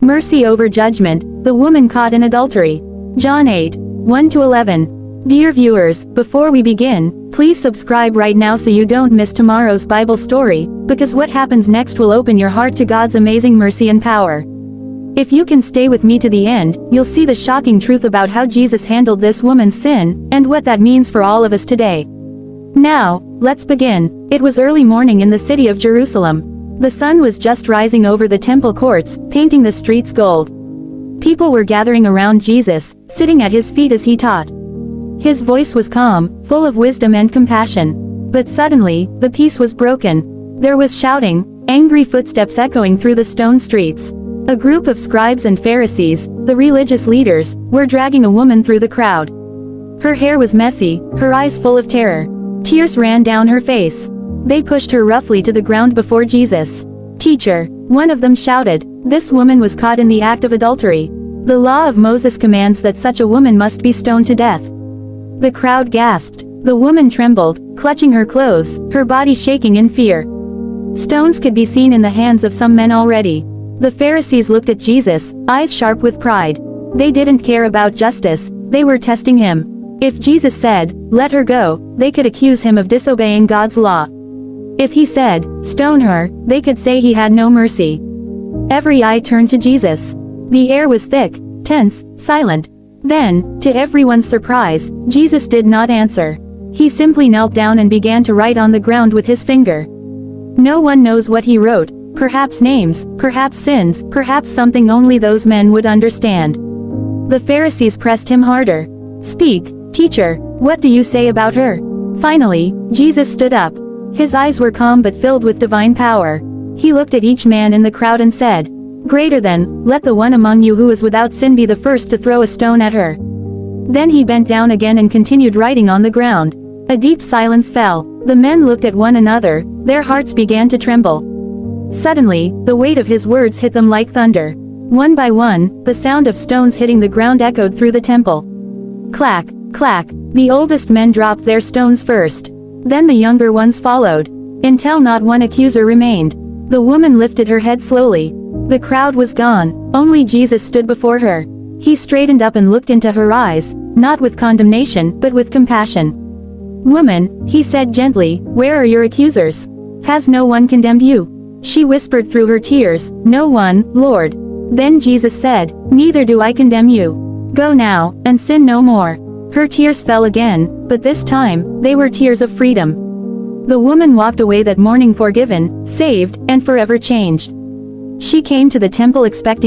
Mercy over judgment, the woman caught in adultery. John 8, 1-11. Dear viewers, before we begin, please subscribe right now so you don't miss tomorrow's Bible story, because what happens next will open your heart to God's amazing mercy and power. If you can stay with me to the end, you'll see the shocking truth about how Jesus handled this woman's sin, and what that means for all of us today. Now, let's begin. It was early morning in the city of Jerusalem. The sun was just rising over the temple courts, painting the streets gold. People were gathering around Jesus, sitting at his feet as he taught. His voice was calm, full of wisdom and compassion. But suddenly, the peace was broken. There was shouting, angry footsteps echoing through the stone streets. A group of scribes and Pharisees, the religious leaders, were dragging a woman through the crowd. Her hair was messy, her eyes full of terror. Tears ran down her face. They pushed her roughly to the ground before Jesus. "Teacher," one of them shouted, "this woman was caught in the act of adultery. The law of Moses commands that such a woman must be stoned to death." The crowd gasped. The woman trembled, clutching her clothes, her body shaking in fear. Stones could be seen in the hands of some men already. The Pharisees looked at Jesus, eyes sharp with pride. They didn't care about justice, they were testing him. If Jesus said, "Let her go," they could accuse him of disobeying God's law. If he said, "Stone her," they could say he had no mercy. Every eye turned to Jesus. The air was thick, tense, silent. Then, to everyone's surprise, Jesus did not answer. He simply knelt down and began to write on the ground with his finger. No one knows what he wrote, perhaps names, perhaps sins, perhaps something only those men would understand. The Pharisees pressed him harder. "Speak, teacher, what do you say about her?" Finally, Jesus stood up. His eyes were calm but filled with divine power. He looked at each man in the crowd and said, "Greater than, let the one among you who is without sin be the first to throw a stone at her." Then he bent down again and continued writing on the ground. A deep silence fell. The men looked at one another, their hearts began to tremble. Suddenly, the weight of his words hit them like thunder. One by one, the sound of stones hitting the ground echoed through the temple. Clack, clack, the oldest men dropped their stones first. Then the younger ones followed. Until not one accuser remained. The woman lifted her head slowly. The crowd was gone, only Jesus stood before her. He straightened up and looked into her eyes, not with condemnation, but with compassion. "Woman," he said gently, "where are your accusers? Has no one condemned you?" She whispered through her tears, "No one, Lord." Then Jesus said, "Neither do I condemn you. Go now, and sin no more." Her tears fell again, but this time, they were tears of freedom. The woman walked away that morning forgiven, saved, and forever changed. She came to the temple expecting